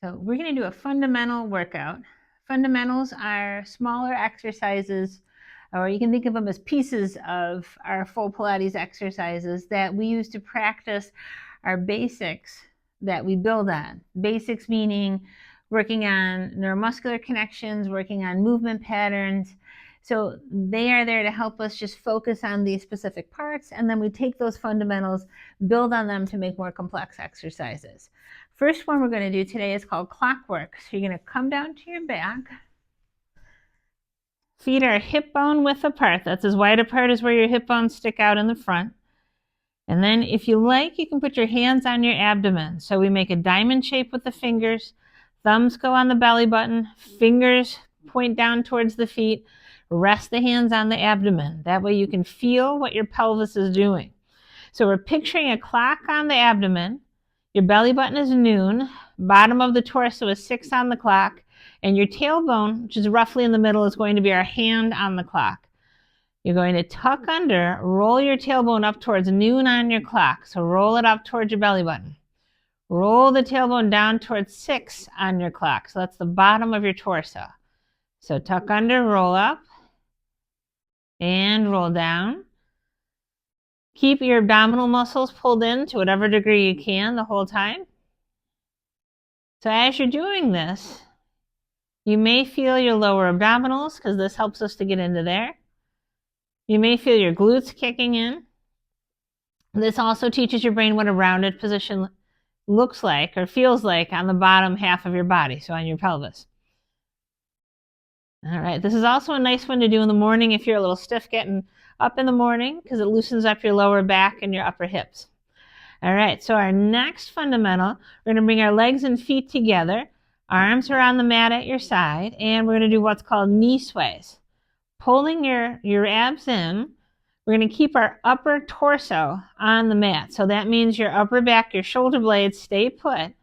So we're going to do a fundamental workout. Fundamentals are smaller exercises, or you can think of them as pieces of our full Pilates exercises that we use to practice our basics that we build on. Basics meaning working on neuromuscular connections, working on movement patterns. So they are there to help us just focus on these specific parts, and then we take those fundamentals, build on them to make more complex exercises. First one we're going to do today is called clockwork. So you're going to come down to your back. Feet are hip bone width apart. That's as wide apart as where your hip bones stick out in the front. And then if you like, you can put your hands on your abdomen. So we make a diamond shape with the fingers. Thumbs go on the belly button. Fingers point down towards the feet. Rest the hands on the abdomen. That way you can feel what your pelvis is doing. So we're picturing a clock on the abdomen. Your belly button is noon, bottom of the torso is 6 on the clock, and your tailbone, which is roughly in the middle, is going to be our hand on the clock. You're going to tuck under, roll your tailbone up towards noon on your clock. So roll it up towards your belly button. Roll the tailbone down towards 6 on your clock. So that's the bottom of your torso. So tuck under, roll up, and roll down. Keep your abdominal muscles pulled in to whatever degree you can the whole time. So as you're doing this, you may feel your lower abdominals because this helps us to get into there. You may feel your glutes kicking in. This also teaches your brain what a rounded position looks like or feels like on the bottom half of your body, so on your pelvis. All right, this is also a nice one to do in the morning if you're a little stiff getting up in the morning because it loosens up your lower back and your upper hips. All right, so our next fundamental, we're going to bring our legs and feet together. Arms are on the mat at your side, and we're going to do what's called knee sways. Pulling your abs in, we're going to keep our upper torso on the mat. So that means your upper back, your shoulder blades stay put.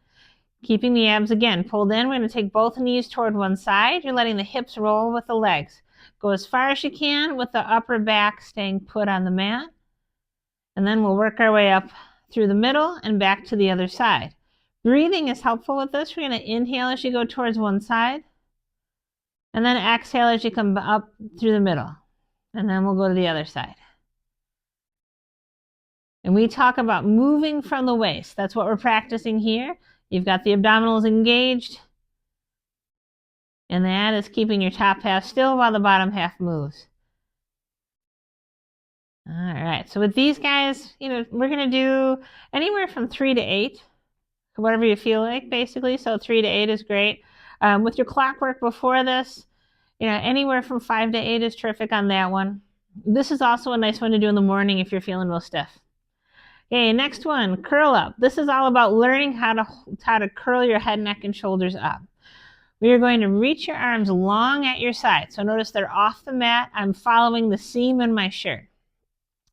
Keeping the abs, again, pulled in. We're going to take both knees toward one side. You're letting the hips roll with the legs. Go as far as you can with the upper back staying put on the mat. And then we'll work our way up through the middle and back to the other side. Breathing is helpful with this. We're going to inhale as you go towards one side. And then exhale as you come up through the middle. And then we'll go to the other side. And we talk about moving from the waist. That's what we're practicing here. You've got the abdominals engaged. And that is keeping your top half still while the bottom half moves. All right, so with these guys, we're going to do anywhere from 3 to 8, whatever you feel like, basically. So 3 to 8 is great. With your clockwork before this, anywhere from 5 to 8 is terrific on that one. This is also a nice one to do in the morning if you're feeling real stiff. Okay, next one, curl up. This is all about learning how to curl your head, neck, and shoulders up. We are going to reach your arms long at your side. So notice they're off the mat. I'm following the seam in my shirt.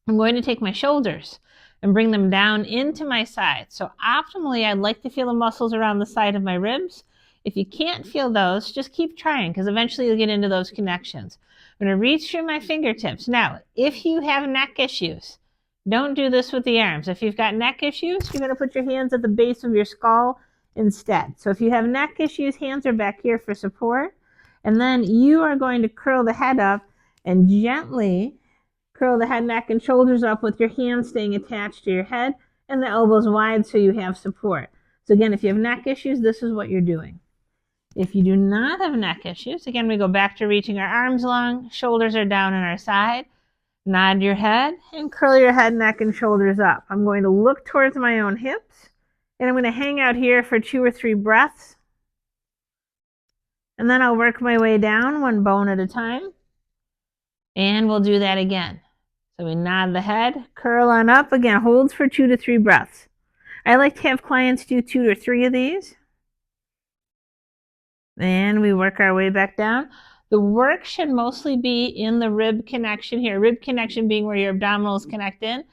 I'm going to take my shoulders and bring them down into my side. So optimally, I'd like to feel the muscles around the side of my ribs. If you can't feel those, just keep trying because eventually you'll get into those connections. I'm going to reach through my fingertips. Now, if you have neck issues, don't do this with the arms. If you've got neck issues, you're going to put your hands at the base of your skull instead. So if you have neck issues, hands are back here for support. And then you are going to curl the head up and gently curl the head, neck, and shoulders up with your hands staying attached to your head and the elbows wide so you have support. So again, if you have neck issues, this is what you're doing. If you do not have neck issues, again, we go back to reaching our arms long, shoulders are down on our side. Nod your head and curl your head, neck, and shoulders up. I'm going to look towards my own hips, and I'm going to hang out here for 2 or 3 breaths. And then I'll work my way down one bone at a time. And we'll do that again. So we nod the head, curl on up. Again, holds for 2 to 3 breaths. I like to have clients do 2 or 3 of these. And we work our way back down. The work should mostly be in the rib connection here. Rib connection being where your abdominals connect in.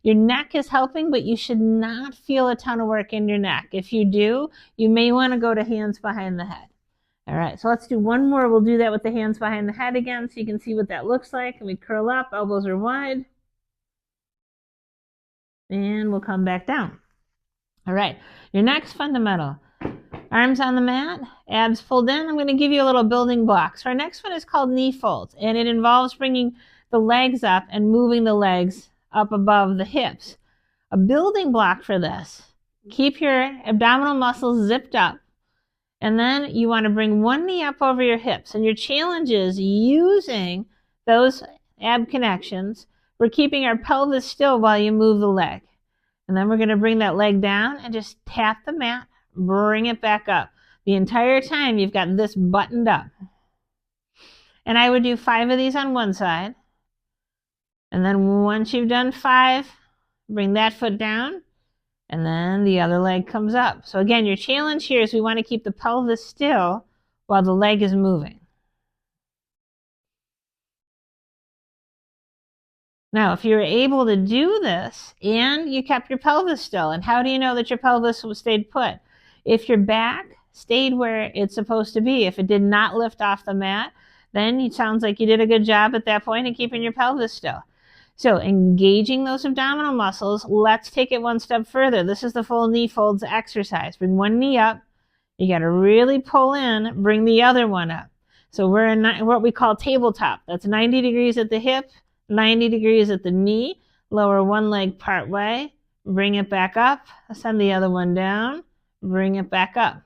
Your neck is helping, but you should not feel a ton of work in your neck. If you do, you may want to go to hands behind the head. All right, so let's do one more. We'll do that with the hands behind the head again so you can see what that looks like. And we curl up, elbows are wide. And we'll come back down. All right, your next fundamental. Arms on the mat, abs pulled in. I'm going to give you a little building block. So our next one is called knee folds, and it involves bringing the legs up and moving the legs up above the hips. A building block for this, keep your abdominal muscles zipped up, and then you want to bring one knee up over your hips. And your challenge is using those ab connections. We're keeping our pelvis still while you move the leg. And then we're going to bring that leg down and just tap the mat, bring it back up. The entire time you've got this buttoned up. And I would do 5 of these on one side. And then once you've done 5, bring that foot down, and then the other leg comes up. So again, your challenge here is we want to keep the pelvis still while the leg is moving. Now, if you're able to do this and you kept your pelvis still, and how do you know that your pelvis stayed put? If your back stayed where it's supposed to be, if it did not lift off the mat, then it sounds like you did a good job at that point in keeping your pelvis still. So engaging those abdominal muscles, let's take it one step further. This is the full knee folds exercise. Bring one knee up. You got to really pull in, bring the other one up. So we're in what we call tabletop. That's 90 degrees at the hip, 90 degrees at the knee. Lower one leg part way, bring it back up, send the other one down, bring it back up.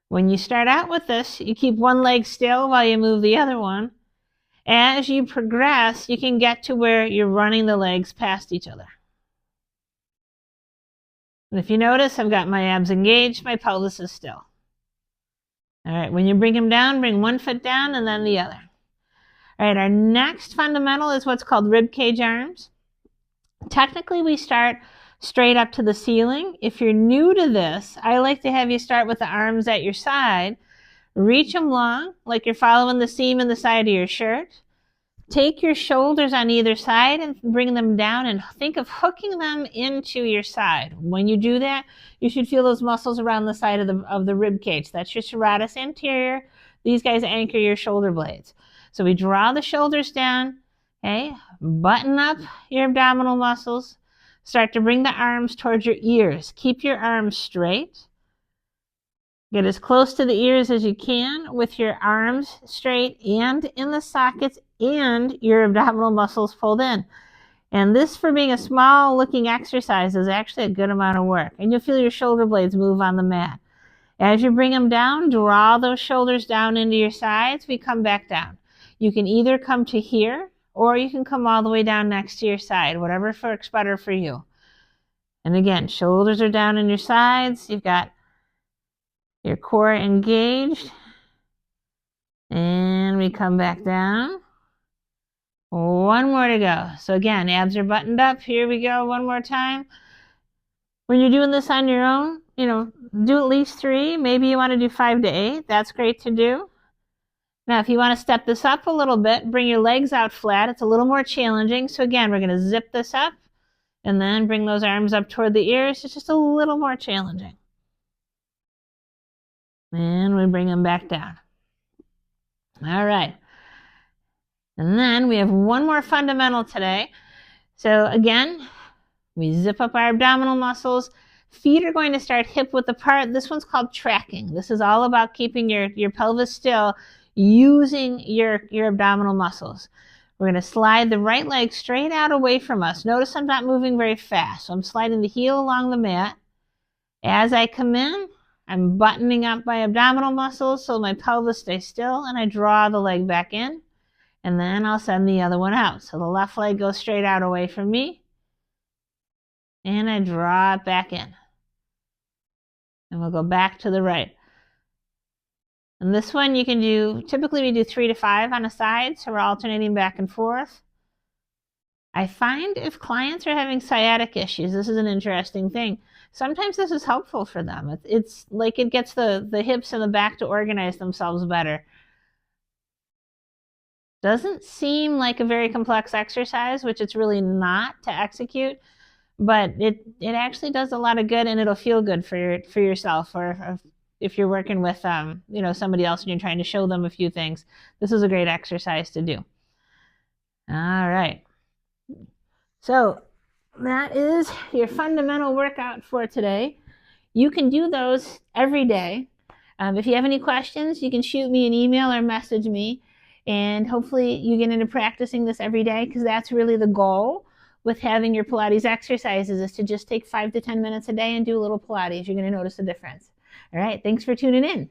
When you start out with this, you keep one leg still while you move the other one. As you progress, you can get to where you're running the legs past each other. And if you notice, I've got my abs engaged, my pelvis is still. All right, when you bring them down, bring one foot down and then the other. All right, our next fundamental is what's called rib cage arms. Technically, we start straight up to the ceiling. If you're new to this, I like to have you start with the arms at your side. Reach them long, like you're following the seam in the side of your shirt. Take your shoulders on either side and bring them down and think of hooking them into your side. When you do that, you should feel those muscles around the side of the rib cage. That's your serratus anterior. These guys anchor your shoulder blades. So we draw the shoulders down, okay? Button up your abdominal muscles. Start to bring the arms towards your ears. Keep your arms straight. Get as close to the ears as you can with your arms straight and in the sockets and your abdominal muscles pulled in. And this, for being a small looking exercise, is actually a good amount of work. And you'll feel your shoulder blades move on the mat. As you bring them down, draw those shoulders down into your sides. We come back down. You can either come to here or you can come all the way down next to your side, whatever works better for you. And again, shoulders are down in your sides. You've got your core engaged. And we come back down. One more to go. So again, abs are buttoned up. Here we go one more time. When you're doing this on your own, do at least 3. Maybe you want to do 5 to 8. That's great to do. Now, if you want to step this up a little bit, bring your legs out flat. It's a little more challenging. So again, we're going to zip this up and then bring those arms up toward the ears. It's just a little more challenging. And we bring them back down. All right. And then we have one more fundamental today. So again, we zip up our abdominal muscles. Feet are going to start hip width apart. This one's called tracking. This is all about keeping your pelvis still using your abdominal muscles. We're going to slide the right leg straight out away from us. Notice I'm not moving very fast. So I'm sliding the heel along the mat. As I come in, I'm buttoning up my abdominal muscles so my pelvis stays still, and I draw the leg back in, and then I'll send the other one out. So the left leg goes straight out away from me, and I draw it back in. And we'll go back to the right. And this one you can do, typically we do 3 to 5 on a side, so we're alternating back and forth. I find if clients are having sciatic issues, this is an interesting thing. Sometimes this is helpful for them. It's like it gets the hips and the back to organize themselves better. Doesn't seem like a very complex exercise, which it's really not to execute, but it actually does a lot of good, and it'll feel good for yourself, or if you're working with somebody else and you're trying to show them a few things. This is a great exercise to do. All right. So that is your fundamental workout for today. You can do those every day. If you have any questions, you can shoot me an email or message me, and hopefully you get into practicing this every day, because that's really the goal with having your Pilates exercises, is to just take 5 to 10 minutes a day and do a little Pilates. You're going to notice a difference. All right, thanks for tuning in.